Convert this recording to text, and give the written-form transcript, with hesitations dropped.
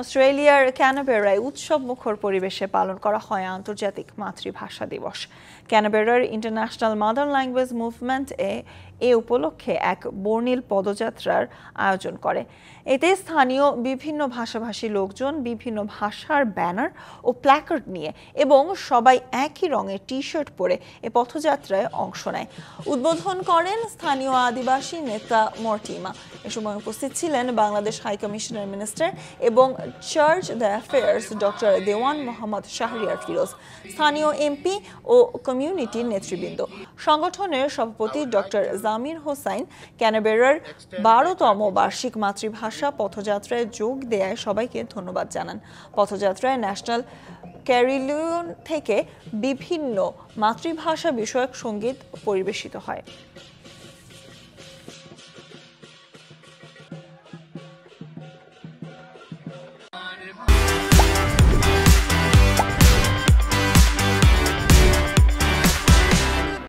অস্ট্রেলিয়ার ক্যানবেরায় উৎসবমুখর পরিবেশে পালন করা হয় আন্তর্জাতিক মাতৃভাষা দিবস। ক্যানবেরার ইন্টারন্যাশনাল মাদার ল্যাঙ্গুয়েজ মুভমেন্ট এ উপলক্ষে এক বর্ণিল পদযাত্রার আয়োজন করে। এতে স্থানীয় বিভিন্ন ভাষাভাষী লোকজন বিভিন্ন ভাষার ব্যানার ও প্ল্যাকার্ড নিয়ে এবং সবাই একই রঙের টি শার্ট পরে এ পথযাত্রায় অংশ নেয়। উদ্বোধন করেন স্থানীয় আদিবাসী নেতা মর্টিমা। এ সময় উপস্থিত ছিলেন বাংলাদেশ হাইকমিশনের মিনিস্টার এবং চার্জ d'Affaires ডক্টর দেওয়ান মোহাম্মদ শাহরিয়ার ফিরোজ, স্থানীয় এমপি ও কমিউনিটির নেতৃবৃন্দ। সংগঠনের সভাপতি ডক্টর জামির হোসাইন ক্যানবেরার 12তম বার্ষিক মাতৃভাষা পথযাত্রায় যোগ দেয়ায় সবাইকে ধন্যবাদ জানান। পথযাত্রায় ন্যাশনাল ক্যারিলিয়ন থেকে বিভিন্ন মাতৃভাষা বিষয়ক সঙ্গীত পরিবেশিত হয়।